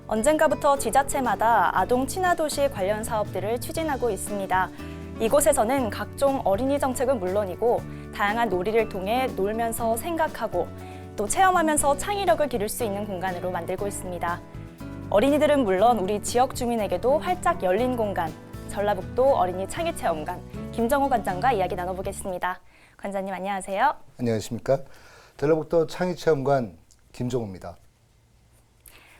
언젠가부터 지자체마다 아동 친화도시 관련 사업들을 추진하고 있습니다. 이곳에서는 각종 어린이 정책은 물론이고 다양한 놀이를 통해 놀면서 생각하고 또 체험하면서 창의력을 기를 수 있는 공간으로 만들고 있습니다. 어린이들은 물론 우리 지역 주민에게도 활짝 열린 공간, 전라북도 어린이 창의체험관 김정호 관장과 이야기 나눠보겠습니다. 관장님 안녕하세요. 안녕하십니까. 전라북도 창의체험관 김정호입니다.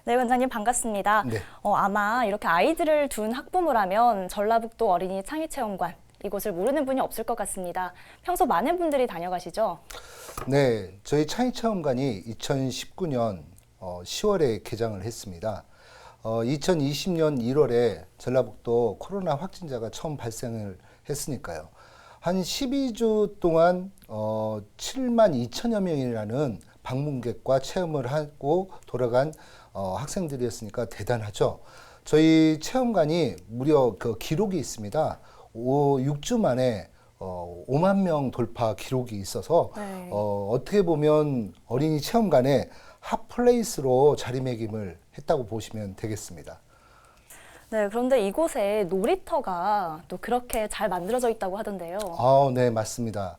네, 관장님 반갑습니다. 네. 아마 이렇게 아이들을 둔 학부모라면 전라북도 어린이 창의체험관 이곳을 모르는 분이 없을 것 같습니다. 평소 많은 분들이 다녀가시죠? 네, 저희 창의체험관이 2019년 10월에 개장을 했습니다. 2020년 1월에 전라북도 코로나 확진자가 처음 발생을 했으니까요. 한 12주 동안 7만 2천여 명이라는 방문객과 체험을 하고 돌아간 학생들이었으니까 대단하죠. 저희 체험관이 무려 그 기록이 있습니다. 6주 만에 5만 명 돌파 기록이 있어서 네. 어떻게 보면 어린이 체험관의 핫플레이스로 자리매김을 했다고 보시면 되겠습니다. 네, 그런데 이곳에 놀이터가 또 그렇게 잘 만들어져 있다고 하던데요. 네, 맞습니다.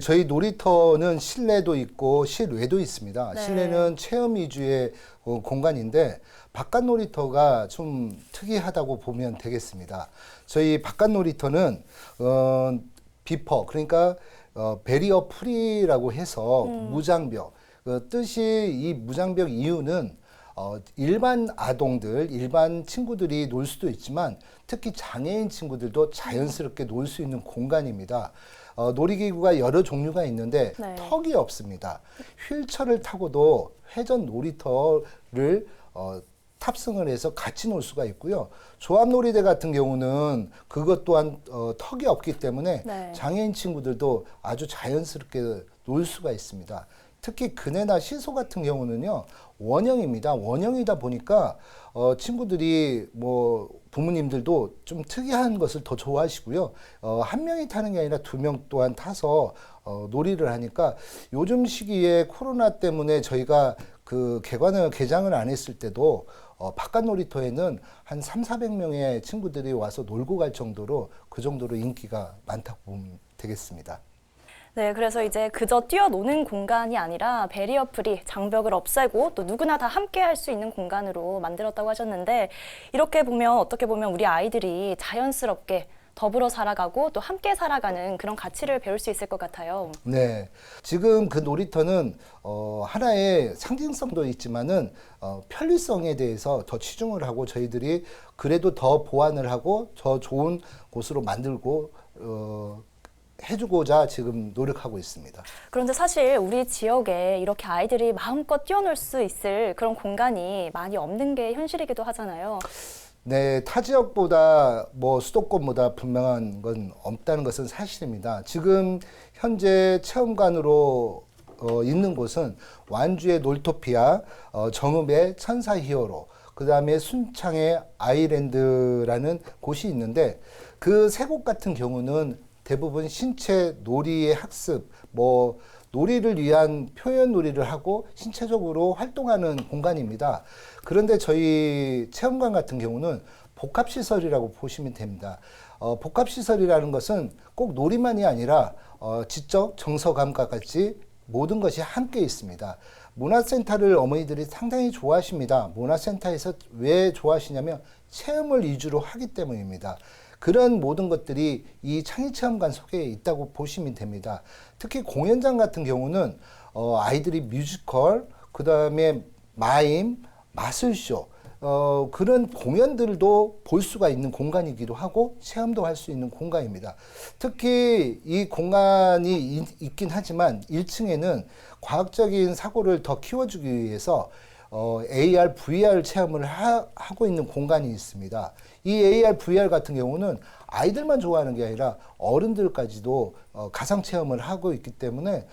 저희 놀이터는 실내도 있고 실외도 있습니다. 네. 실내는 체험 위주의 공간인데 바깥 놀이터가 좀 특이하다고 보면 되겠습니다. 저희 바깥 놀이터는 비퍼, 그러니까 베리어 프리라고 해서 무장벽. 그 뜻이 이 무장벽 이유는 일반 아동들, 일반 친구들이 놀 수도 있지만 특히 장애인 친구들도 자연스럽게 놀 수 있는 공간입니다. 놀이기구가 여러 종류가 있는데 네. 턱이 없습니다. 휠체어를 타고도 회전 놀이터를 탑승을 해서 같이 놀 수가 있고요. 조합놀이대 같은 경우는 그것 또한 턱이 없기 때문에 네. 장애인 친구들도 아주 자연스럽게 놀 수가 있습니다. 특히 그네나 시소 같은 경우는요, 원형입니다. 원형이다 보니까 친구들이 부모님들도 좀 특이한 것을 더 좋아하시고요. 한 명이 타는 게 아니라 두 명 또한 타서 놀이를 하니까 요즘 시기에 코로나 때문에 저희가 그 개장을 안 했을 때도 바깥 놀이터에는 한 300~400명의 친구들이 와서 놀고 갈 정도로 그 정도로 인기가 많다고 보면 되겠습니다. 네, 그래서 이제 그저 뛰어노는 공간이 아니라 베리어 프리, 장벽을 없애고 또 누구나 다 함께 할 수 있는 공간으로 만들었다고 하셨는데 이렇게 보면 어떻게 보면 우리 아이들이 자연스럽게 더불어 살아가고 또 함께 살아가는 그런 가치를 배울 수 있을 것 같아요. 네, 지금 그 놀이터는 하나의 상징성도 있지만은 편리성에 대해서 더 치중을 하고 저희들이 그래도 더 보완을 하고 더 좋은 곳으로 만들고 해주고자 지금 노력하고 있습니다. 그런데 사실 우리 지역에 이렇게 아이들이 마음껏 뛰어놀 수 있을 그런 공간이 많이 없는 게 현실이기도 하잖아요. 네, 타 지역보다 수도권보다 분명한 건 없다는 것은 사실입니다. 지금 현재 체험관으로 있는 곳은 완주의 놀토피아, 정읍의 천사 히어로, 그 다음에 순창의 아이랜드라는 곳이 있는데 그 세 곳 같은 경우는 대부분 신체 놀이의 학습, 놀이를 위한 표현 놀이를 하고 신체적으로 활동하는 공간입니다. 그런데 저희 체험관 같은 경우는 복합시설이라고 보시면 됩니다. 복합시설이라는 것은 꼭 놀이만이 아니라 지적, 정서감과 같이 모든 것이 함께 있습니다. 문화센터를 어머니들이 상당히 좋아하십니다. 문화센터에서 왜 좋아하시냐면 체험을 위주로 하기 때문입니다. 그런 모든 것들이 이 창의체험관 속에 있다고 보시면 됩니다. 특히 공연장 같은 경우는 아이들이 뮤지컬, 그 다음에 마임, 마술쇼, 그런 공연들도 볼 수가 있는 공간이기도 하고 체험도 할 수 있는 공간입니다. 특히 이 공간이 있긴 하지만 1층에는 과학적인 사고를 더 키워주기 위해서 AR, VR 체험을 하고 있는 공간이 있습니다. 이 AR, VR 같은 경우는 아이들만 좋아하는 게 아니라 어른들까지도 가상 체험을 하고 있기 때문에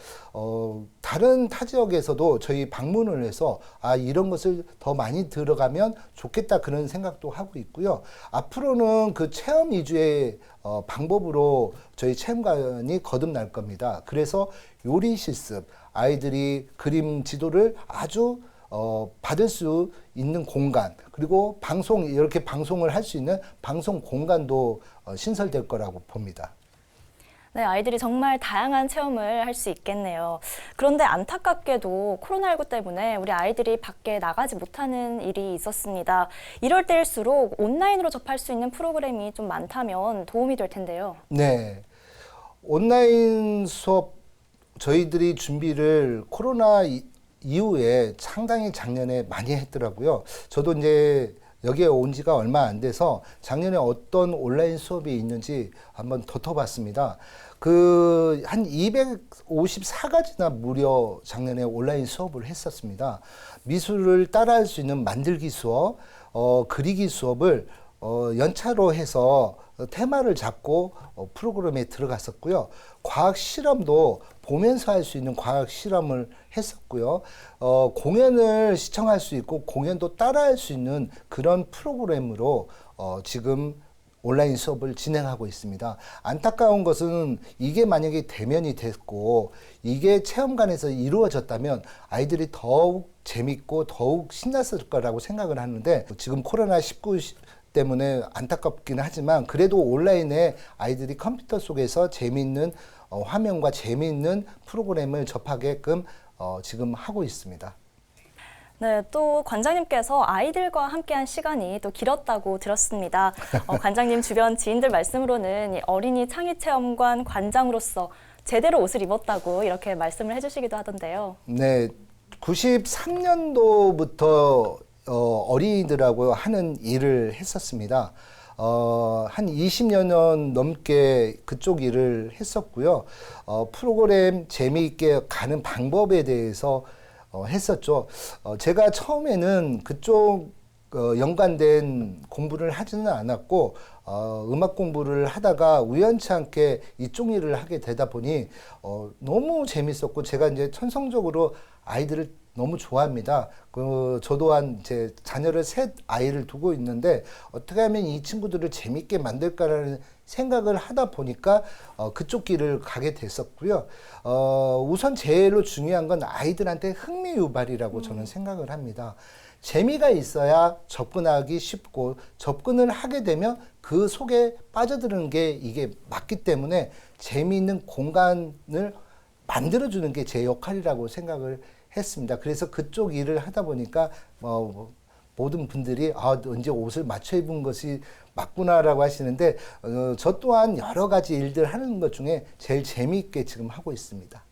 다른 타 지역에서도 저희 방문을 해서 이런 것을 더 많이 들어가면 좋겠다 그런 생각도 하고 있고요. 앞으로는 그 체험 위주의 방법으로 저희 체험관이 거듭날 겁니다. 그래서 요리 실습, 아이들이 그림 지도를 아주 받을 수 있는 공간, 그리고 이렇게 방송을 할 수 있는 방송 공간도 신설될 거라고 봅니다. 네, 아이들이 정말 다양한 체험을 할 수 있겠네요. 그런데 안타깝게도 코로나19 때문에 우리 아이들이 밖에 나가지 못하는 일이 있었습니다. 이럴 때일수록 온라인으로 접할 수 있는 프로그램이 좀 많다면 도움이 될 텐데요. 네. 온라인 수업 저희들이 준비를 코로나 이후에 상당히 작년에 많이 했더라고요. 저도 이제 여기에 온 지가 얼마 안 돼서 작년에 어떤 온라인 수업이 있는지 한번 덧봐봤습니다. 한 254가지나 무려 작년에 온라인 수업을 했었습니다. 미술을 따라할 수 있는 만들기 수업, 그리기 수업을 연차로 해서 테마를 잡고 프로그램에 들어갔었고요. 과학 실험도 보면서 할 수 있는 과학 실험을 했었고요. 공연을 시청할 수 있고 공연도 따라할 수 있는 그런 프로그램으로 지금 온라인 수업을 진행하고 있습니다. 안타까운 것은 이게 만약에 대면이 됐고 이게 체험관에서 이루어졌다면 아이들이 더욱 재밌고 더욱 신났을 거라고 생각을 하는데 지금 코로나19 때문에 안타깝긴 하지만 그래도 온라인에 아이들이 컴퓨터 속에서 재미있는 화면과 재미있는 프로그램을 접하게끔 지금 하고 있습니다. 네, 또 관장님께서 아이들과 함께한 시간이 또 길었다고 들었습니다. 관장님 주변 지인들 말씀으로는 이 어린이 창의체험관 관장으로서 제대로 옷을 입었다고 이렇게 말씀을 해주시기도 하던데요. 네, 93년도부터 어린이들하고 하는 일을 했었습니다. 한 20여 년 넘게 그쪽 일을 했었고요. 프로그램 재미있게 가는 방법에 대해서 했었죠. 제가 처음에는 그쪽 연관된 공부를 하지는 않았고 음악 공부를 하다가 우연치 않게 이쪽 일을 하게 되다 보니 너무 재밌었고 제가 이제 천성적으로 아이들을 너무 좋아합니다. 저 또한 제 자녀를 셋 아이를 두고 있는데 어떻게 하면 이 친구들을 재밌게 만들까라는 생각을 하다 보니까 그쪽 길을 가게 됐었고요. 우선 제일로 중요한 건 아이들한테 흥미 유발이라고 저는 생각을 합니다. 재미가 있어야 접근하기 쉽고 접근을 하게 되면 그 속에 빠져드는 게 이게 맞기 때문에 재미있는 공간을 만들어주는 게 제 역할이라고 생각을 했습니다. 그래서 그쪽 일을 하다 보니까 모든 분들이 언제 옷을 맞춰 입은 것이 맞구나라고 하시는데 저 또한 여러 가지 일들 하는 것 중에 제일 재미있게 지금 하고 있습니다.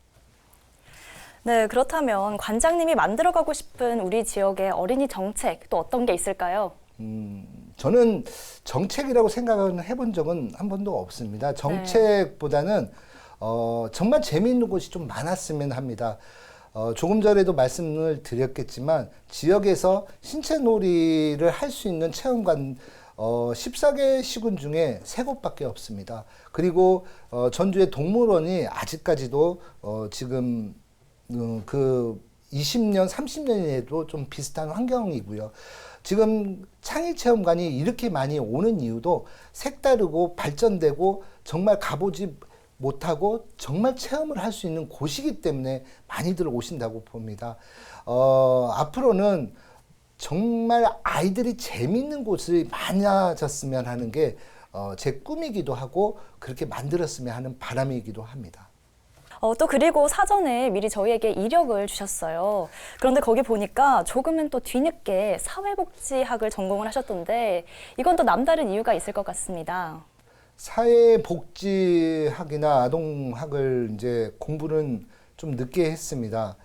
네, 그렇다면 관장님이 만들어가고 싶은 우리 지역의 어린이 정책 또 어떤 게 있을까요? 저는 정책이라고 생각을 해본 적은 한 번도 없습니다. 정책보다는 정말 재미있는 곳이 좀 많았으면 합니다. 조금 전에도 말씀을 드렸겠지만 지역에서 신체 놀이를 할 수 있는 체험관 14개 시군 중에 3곳밖에 없습니다. 그리고 전주의 동물원이 아직까지도 지금 그 20년, 30년에도 좀 비슷한 환경이고요. 지금 창의체험관이 이렇게 많이 오는 이유도 색다르고 발전되고 정말 가보지 못하고 정말 체험을 할 수 있는 곳이기 때문에 많이들 오신다고 봅니다. 앞으로는 정말 아이들이 재밌는 곳이 많아졌으면 하는 게 제 꿈이기도 하고 그렇게 만들었으면 하는 바람이기도 합니다. 또 그리고 사전에 미리 저희에게 이력을 주셨어요. 그런데 거기 보니까 조금은 또 뒤늦게 사회복지학을 전공을 하셨던데 이건 또 남다른 이유가 있을 것 같습니다. 사회복지학이나 아동학을 이제 공부는 좀 늦게 했습니다.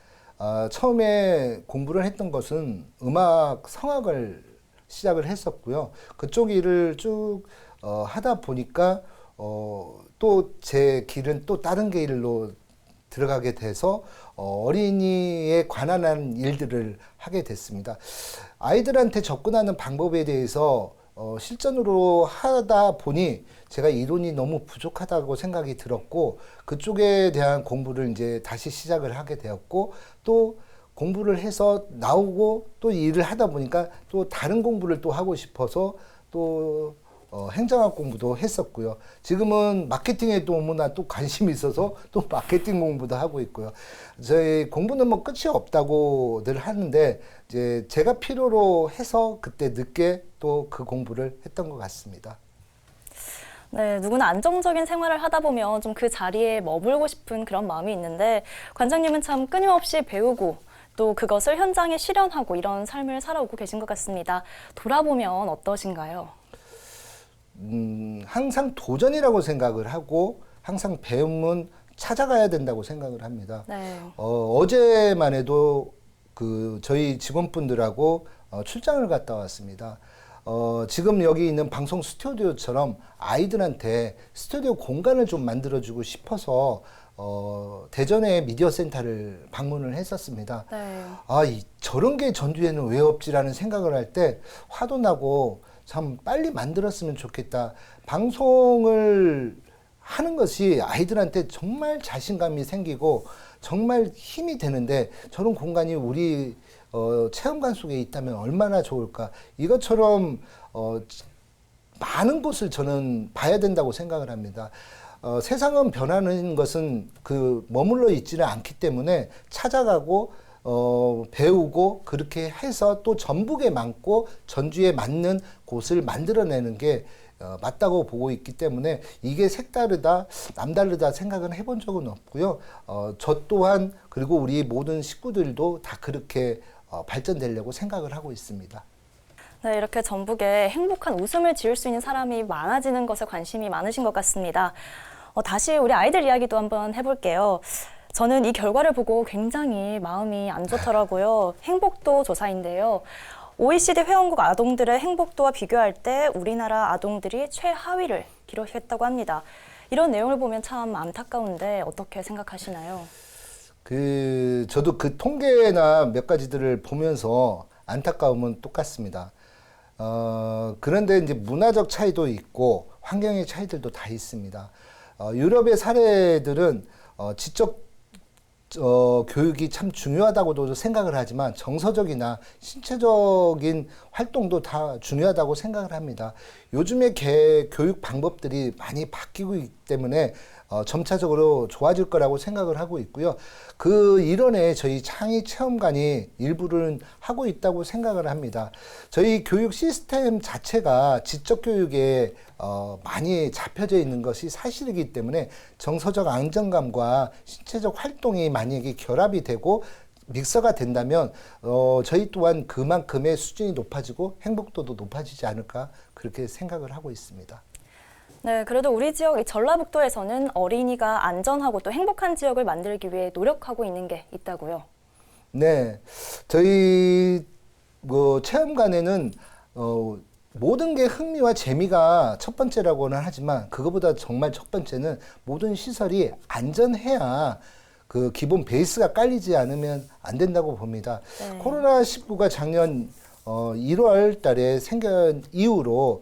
처음에 공부를 했던 것은 음악 성악을 시작을 했었고요. 그쪽 일을 쭉 하다 보니까 또 제 길은 또 다른 길로 들어가게 돼서 어린이에 관한 일들을 하게 됐습니다. 아이들한테 접근하는 방법에 대해서 실전으로 하다 보니 제가 이론이 너무 부족하다고 생각이 들었고 그쪽에 대한 공부를 이제 다시 시작을 하게 되었고 또 공부를 해서 나오고 또 일을 하다 보니까 또 다른 공부를 또 하고 싶어서 또 행정학 공부도 했었고요. 지금은 마케팅에 너무나 또 관심이 있어서 또 마케팅 공부도 하고 있고요. 저희 공부는 뭐 끝이 없다고 늘 하는데 이제 제가 필요로 해서 그때 늦게 또 그 공부를 했던 것 같습니다. 네, 누구나 안정적인 생활을 하다 보면 좀 그 자리에 머물고 싶은 그런 마음이 있는데 관장님은 참 끊임없이 배우고 또 그것을 현장에 실현하고 이런 삶을 살아오고 계신 것 같습니다. 돌아보면 어떠신가요? 항상 도전이라고 생각을 하고 항상 배움은 찾아가야 된다고 생각을 합니다. 네. 어제만 해도 그 저희 직원분들하고 출장을 갔다 왔습니다. 지금 여기 있는 방송 스튜디오처럼 아이들한테 스튜디오 공간을 좀 만들어주고 싶어서 대전의 미디어 센터를 방문을 했었습니다. 네. 저런 게 전주에는 왜 없지라는 생각을 할 때 화도 나고 참 빨리 만들었으면 좋겠다. 방송을 하는 것이 아이들한테 정말 자신감이 생기고 정말 힘이 되는데 저런 공간이 우리 체험관 속에 있다면 얼마나 좋을까. 이것처럼 많은 곳을 저는 봐야 된다고 생각을 합니다. 세상은 변하는 것은 머물러 있지는 않기 때문에 찾아가고 배우고 그렇게 해서 또 전북에 맞고 전주에 맞는 곳을 만들어내는 게 맞다고 보고 있기 때문에 이게 색다르다, 남다르다 생각은 해본 적은 없고요. 저 또한 그리고 우리 모든 식구들도 다 그렇게 발전되려고 생각을 하고 있습니다. 네, 이렇게 전북에 행복한 웃음을 지을 수 있는 사람이 많아지는 것에 관심이 많으신 것 같습니다. 다시 우리 아이들 이야기도 한번 해볼게요. 저는 이 결과를 보고 굉장히 마음이 안 좋더라고요. 행복도 조사인데요. OECD 회원국 아동들의 행복도와 비교할 때 우리나라 아동들이 최하위를 기록했다고 합니다. 이런 내용을 보면 참 안타까운데 어떻게 생각하시나요? 저도 그 통계나 몇 가지들을 보면서 안타까움은 똑같습니다. 그런데 이제 문화적 차이도 있고 환경의 차이들도 다 있습니다. 유럽의 사례들은 지적 교육이 참 중요하다고도 생각을 하지만 정서적이나 신체적인 활동도 다 중요하다고 생각을 합니다. 요즘의 교육 방법들이 많이 바뀌고 있기 때문에 점차적으로 좋아질 거라고 생각을 하고 있고요. 그 일원에 저희 창의 체험관이 일부를 하고 있다고 생각을 합니다. 저희 교육 시스템 자체가 지적 교육에 많이 잡혀져 있는 것이 사실이기 때문에 정서적 안정감과 신체적 활동이 만약에 결합이 되고 믹서가 된다면 저희 또한 그만큼의 수준이 높아지고 행복도도 높아지지 않을까 그렇게 생각을 하고 있습니다. 네, 그래도 우리 지역 이 전라북도에서는 어린이가 안전하고 또 행복한 지역을 만들기 위해 노력하고 있는 게 있다고요. 네, 저희 체험관에는 모든 게 흥미와 재미가 첫 번째라고는 하지만 그거보다 정말 첫 번째는 모든 시설이 안전해야 그 기본 베이스가 깔리지 않으면 안 된다고 봅니다. 네. 코로나19가 작년 1월 달에 생긴 이후로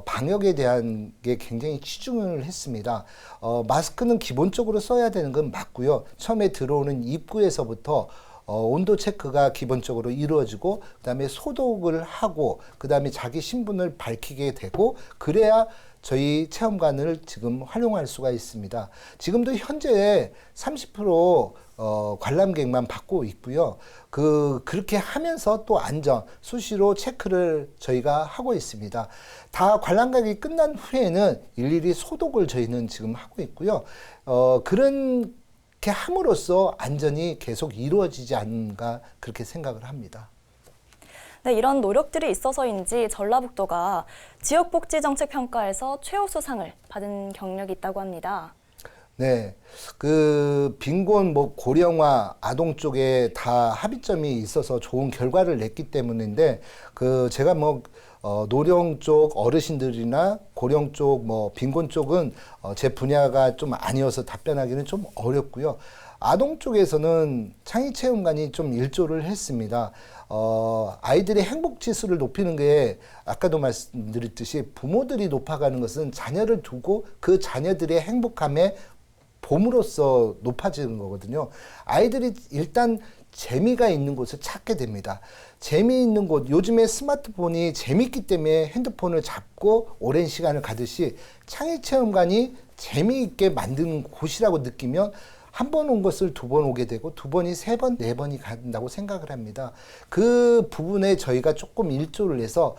방역에 대한 게 굉장히 치중을 했습니다. 마스크는 기본적으로 써야 되는 건 맞고요. 처음에 들어오는 입구에서부터 온도 체크가 기본적으로 이루어지고 그다음에 소독을 하고 그다음에 자기 신분을 밝히게 되고 그래야 저희 체험관을 지금 활용할 수가 있습니다. 지금도 현재 30% 관람객만 받고 있고요. 그렇게 하면서 또 안전, 수시로 체크를 저희가 하고 있습니다. 다 관람객이 끝난 후에는 일일이 소독을 저희는 지금 하고 있고요. 그렇게 함으로써 안전이 계속 이루어지지 않는가 그렇게 생각을 합니다. 네, 이런 노력들이 있어서인지 전라북도가 지역복지정책평가에서 최우수상을 받은 경력이 있다고 합니다. 네, 빈곤, 고령화, 아동 쪽에 다 합의점이 있어서 좋은 결과를 냈기 때문인데, 제가 노령 쪽 어르신들이나 고령 쪽, 빈곤 쪽은 제 분야가 좀 아니어서 답변하기는 좀 어렵고요. 아동 쪽에서는 창의체험관이 좀 일조를 했습니다. 아이들의 행복 지수를 높이는 게 아까도 말씀드렸듯이 부모들이 높아가는 것은 자녀를 두고 그 자녀들의 행복함에 봄으로써 높아지는 거거든요. 아이들이 일단 재미가 있는 곳을 찾게 됩니다. 재미있는 곳, 요즘에 스마트폰이 재밌기 때문에 핸드폰을 잡고 오랜 시간을 가듯이 창의체험관이 재미있게 만드는 곳이라고 느끼면 한 번 온 것을 두 번 오게 되고 두 번이 세 번, 네 번이 간다고 생각을 합니다. 그 부분에 저희가 조금 일조를 해서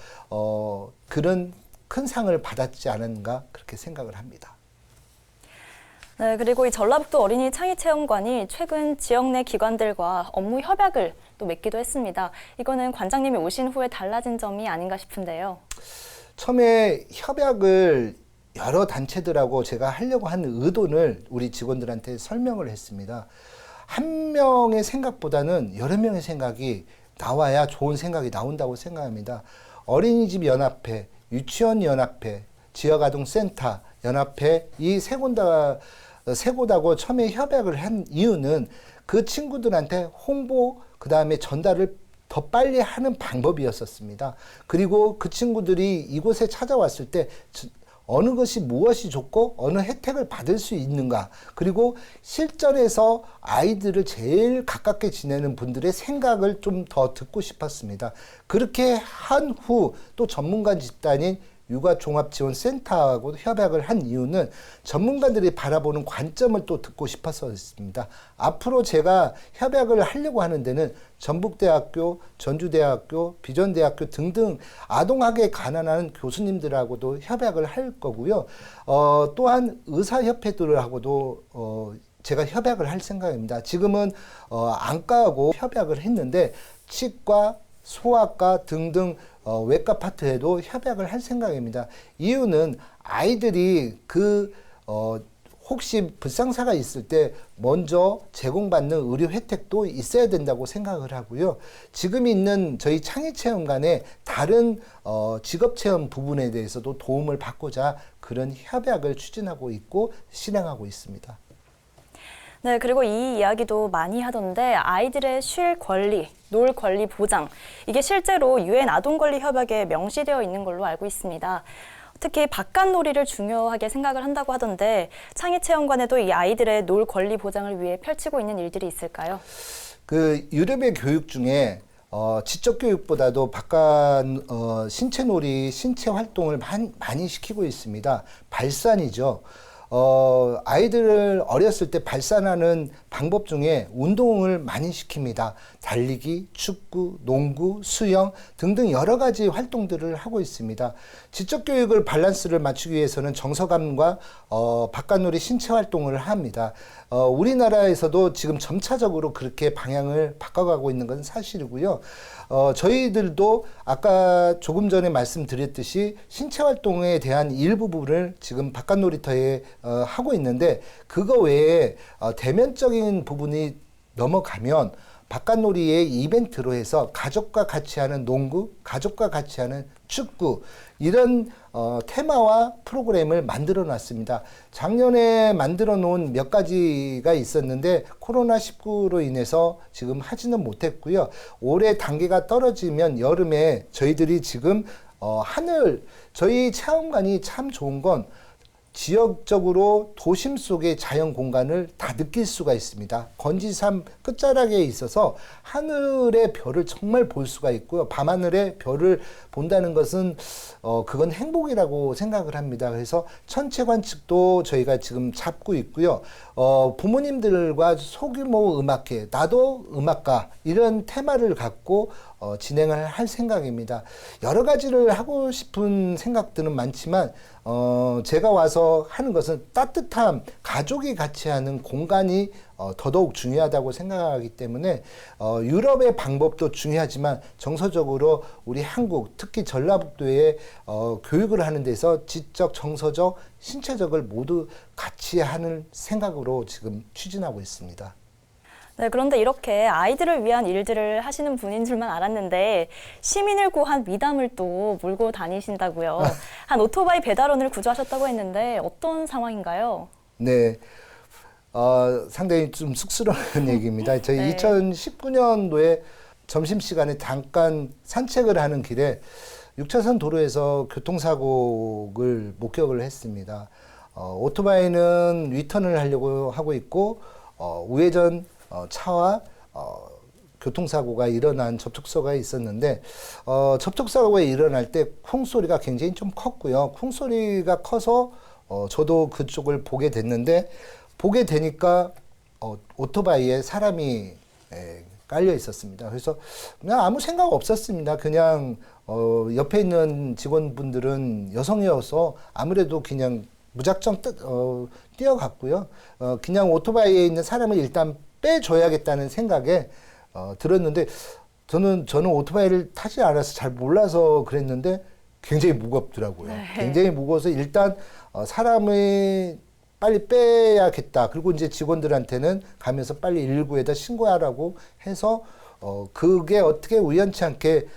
그런 큰 상을 받았지 않은가 그렇게 생각을 합니다. 네, 그리고 이 전라북도 어린이 창의체험관이 최근 지역 내 기관들과 업무 협약을 또 맺기도 했습니다. 이거는 관장님이 오신 후에 달라진 점이 아닌가 싶은데요. 처음에 협약을 여러 단체들하고 제가 하려고 하는 의도를 우리 직원들한테 설명을 했습니다. 한 명의 생각보다는 여러 명의 생각이 나와야 좋은 생각이 나온다고 생각합니다. 어린이집 연합회, 유치원 연합회, 지역아동센터 연합회 이 세 곳하고 처음에 협약을 한 이유는 그 친구들한테 홍보 그 다음에 전달을 더 빨리 하는 방법이었었습니다. 그리고 그 친구들이 이곳에 찾아왔을 때 어느 것이 무엇이 좋고 어느 혜택을 받을 수 있는가, 그리고 실전에서 아이들을 제일 가깝게 지내는 분들의 생각을 좀 더 듣고 싶었습니다. 그렇게 한 후 또 전문가 집단인 육아종합지원센터하고 협약을 한 이유는 전문가들이 바라보는 관점을 또 듣고 싶었습니다. 앞으로 제가 협약을 하려고 하는 데는 전북대학교, 전주대학교, 비전대학교 등등 아동학에 관한 교수님들하고도 협약을 할 거고요. 또한 의사협회들하고도 제가 협약을 할 생각입니다. 지금은 안과하고 협약을 했는데 치과, 소아과 등등 외과 파트에도 협약을 할 생각입니다. 이유는 아이들이 혹시 불상사가 있을 때 먼저 제공받는 의료 혜택도 있어야 된다고 생각을 하고요. 지금 있는 저희 창의체험관의 다른 직업체험 부분에 대해서도 도움을 받고자 그런 협약을 추진하고 있고 실행하고 있습니다. 네, 그리고 이 이야기도 많이 하던데 아이들의 쉴 권리, 놀 권리 보장, 이게 실제로 유엔 아동권리 협약에 명시되어 있는 걸로 알고 있습니다. 특히 바깥놀이를 중요하게 생각을 한다고 하던데 창의체험관에도 이 아이들의 놀 권리 보장을 위해 펼치고 있는 일들이 있을까요? 그 유럽의 교육 중에 지적 교육보다도 바깥 신체놀이, 신체 활동을 많이 시키고 있습니다. 발산이죠. 아이들을 어렸을 때 발산하는 방법 중에 운동을 많이 시킵니다. 달리기, 축구, 농구, 수영 등등 여러 가지 활동들을 하고 있습니다. 지적 교육을 밸런스를 맞추기 위해서는 정서감과 바깥놀이 신체 활동을 합니다. 우리나라에서도 지금 점차적으로 그렇게 방향을 바꿔가고 있는 건 사실이고요. 저희들도 아까 조금 전에 말씀드렸듯이 신체 활동에 대한 일부분을 지금 바깥놀이터에 하고 있는데 그거 외에 대면적인 부분이 넘어가면 바깥놀이의 이벤트로 해서 가족과 같이 하는 농구, 가족과 같이 하는 축구 이런 테마와 프로그램을 만들어 놨습니다. 작년에 만들어 놓은 몇 가지가 있었는데 코로나19로 인해서 지금 하지는 못했고요. 올해 단계가 떨어지면 여름에 저희들이 지금 저희 체험관이 참 좋은 건 지역적으로 도심 속의 자연 공간을 다 느낄 수가 있습니다. 건지산 끝자락에 있어서 하늘의 별을 정말 볼 수가 있고요. 밤하늘의 별을 본다는 것은 그건 행복이라고 생각을 합니다. 그래서 천체 관측도 저희가 지금 잡고 있고요. 부모님들과 소규모 음악회, 나도 음악가 이런 테마를 갖고 진행을 할 생각입니다. 여러 가지를 하고 싶은 생각들은 많지만 제가 와서 하는 것은 따뜻함, 가족이 같이 하는 공간이 더더욱 중요하다고 생각하기 때문에 유럽의 방법도 중요하지만 정서적으로 우리 한국, 특히 전라북도에 교육을 하는 데서 지적, 정서적, 신체적을 모두 같이 하는 생각으로 지금 추진하고 있습니다. 네, 그런데 이렇게 아이들을 위한 일들을 하시는 분인 줄만 알았는데 시민을 구한 미담을 또 몰고 다니신다고요. 한 오토바이 배달원을 구조하셨다고 했는데 어떤 상황인가요? 네, 상당히 좀 쑥스러운 얘기입니다. 저희 네. 2019년도에 점심시간에 잠깐 산책을 하는 길에 6차선 도로에서 교통사고를 목격을 했습니다. 오토바이는 위턴을 하려고 하고 있고 우회전 차와 교통사고가 일어난 접촉사고가 있었는데 접촉사고가 일어날 때 쿵소리가 굉장히 좀 컸고요. 쿵소리가 커서 저도 그쪽을 보게 됐는데 보게 되니까 오토바이에 사람이 깔려 있었습니다. 그래서 그냥 아무 생각 없었습니다. 그냥 옆에 있는 직원분들은 여성이어서 아무래도 그냥 무작정 뛰어갔고요. 그냥 오토바이에 있는 사람을 일단 빼줘야겠다는 생각에 들었는데 저는 오토바이를 타지 않아서 잘 몰라서 그랬는데 굉장히 무겁더라고요. 네. 굉장히 무거워서 일단 사람을 빨리 빼야겠다. 그리고 이제 직원들한테는 가면서 빨리 119에다 신고하라고 해서 그게 어떻게 우연치 않게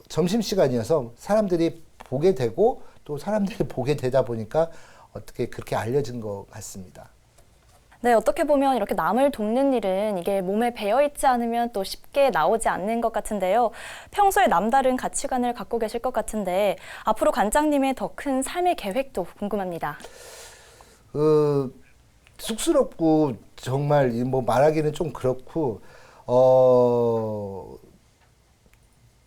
점심시간이어서 사람들이 보게 되고 또 사람들이 보게 되다 보니까 어떻게 그렇게 알려진 것 같습니다. 네, 어떻게 보면 이렇게 남을 돕는 일은 이게 몸에 배어있지 않으면 또 쉽게 나오지 않는 것 같은데요. 평소에 남다른 가치관을 갖고 계실 것 같은데 앞으로 관장님의 더 큰 삶의 계획도 궁금합니다. 쑥스럽고 정말 뭐 말하기는 좀 그렇고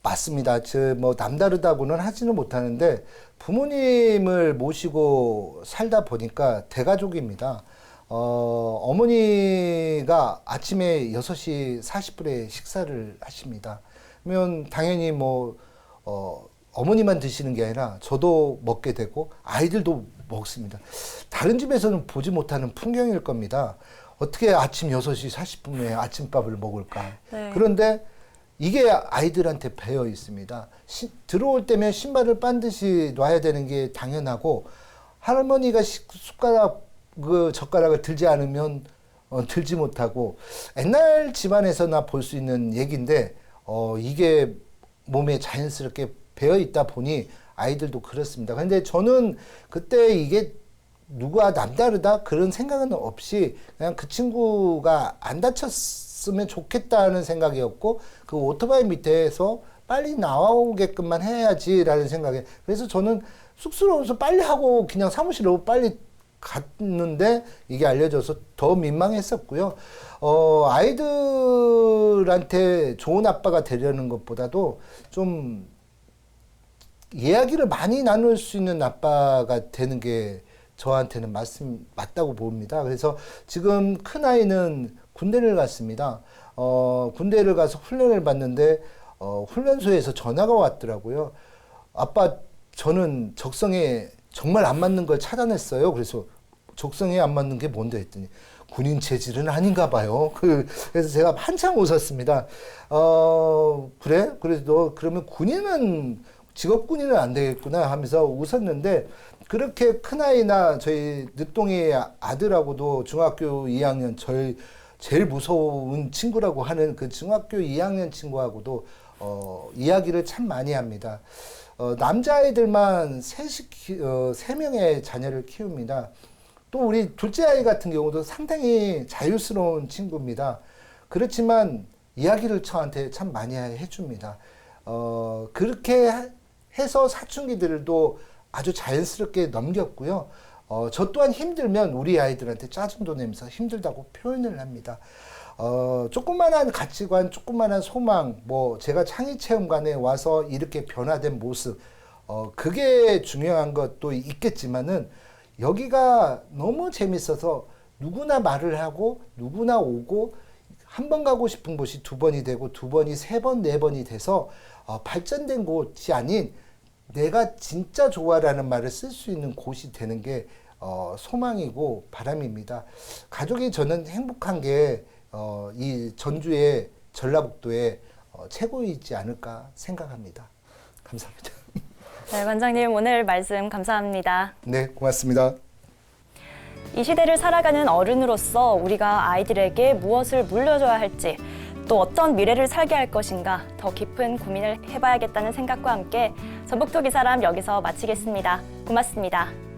맞습니다. 뭐 남다르다고는 하지는 못하는데 부모님을 모시고 살다 보니까 대가족입니다. 어머니가 아침에 6시 40분에 식사를 하십니다. 그러면 당연히 뭐 어머니만 드시는 게 아니라 저도 먹게 되고 아이들도 먹습니다. 다른 집에서는 보지 못하는 풍경일 겁니다. 어떻게 아침 6시 40분에 아침밥을 먹을까? 네. 그런데 이게 아이들한테 배어 있습니다. 들어올 때면 신발을 반드시 놔야 되는 게 당연하고 할머니가 젓가락을 들지 않으면 들지 못하고 옛날 집안에서나 볼 수 있는 얘기인데 이게 몸에 자연스럽게 배어 있다 보니 아이들도 그렇습니다. 근데 저는 그때 이게 누가 남다르다 그런 생각은 없이 그냥 그 친구가 안 다쳤으면 좋겠다는 생각이었고 그 오토바이 밑에서 빨리 나오게끔만 해야지라는 생각에 그래서 저는 쑥스러워서 빨리 하고 그냥 사무실로 빨리 갔는데 이게 알려져서 더 민망했었고요. 아이들한테 좋은 아빠가 되려는 것보다도 좀 이야기를 많이 나눌 수 있는 아빠가 되는 게 저한테는 맞다고 봅니다. 그래서 지금 큰아이는 군대를 갔습니다. 군대를 가서 훈련을 받는데 훈련소에서 전화가 왔더라고요. 아빠, 저는 적성에 정말 안 맞는 걸 찾아냈어요. 그래서 적성에 안 맞는 게 뭔데 했더니 군인 체질은 아닌가 봐요. 그래서 제가 한참 웃었습니다. 그래? 그래서 너 그러면 직업군인은 안 되겠구나 하면서 웃었는데 그렇게 큰아이나 저희 늦둥이 아들하고도 중학교 2학년 제일 무서운 친구라고 하는 그 중학교 2학년 친구하고도 이야기를 참 많이 합니다. 남자아이들만 3명의 자녀를 키웁니다. 또 우리 둘째 아이 같은 경우도 상당히 자유스러운 친구입니다. 그렇지만 이야기를 저한테 참 많이 해줍니다. 그렇게 해서 사춘기들도 아주 자연스럽게 넘겼고요. 저 또한 힘들면 우리 아이들한테 짜증도 내면서 힘들다고 표현을 합니다. 조그만한 가치관, 조그만한 소망, 뭐 제가 창의체험관에 와서 이렇게 변화된 모습, 그게 중요한 것도 있겠지만은 여기가 너무 재밌어서 누구나 말을 하고 누구나 오고 한 번 가고 싶은 곳이 2번이 되고 2번이 3번, 4번이 돼서 발전된 곳이 아닌 내가 진짜 좋아라는 말을 쓸 수 있는 곳이 되는 게 소망이고 바람입니다. 가족이 저는 행복한 게 이 전주의 전라북도에 최고이지 않을까 생각합니다. 감사합니다. 네, 관장님 오늘 말씀 감사합니다. 네, 고맙습니다. 이 시대를 살아가는 어른으로서 우리가 아이들에게 무엇을 물려줘야 할지 또 어떤 미래를 살게 할 것인가 더 깊은 고민을 해봐야겠다는 생각과 함께 전북토 기사람 여기서 마치겠습니다. 고맙습니다.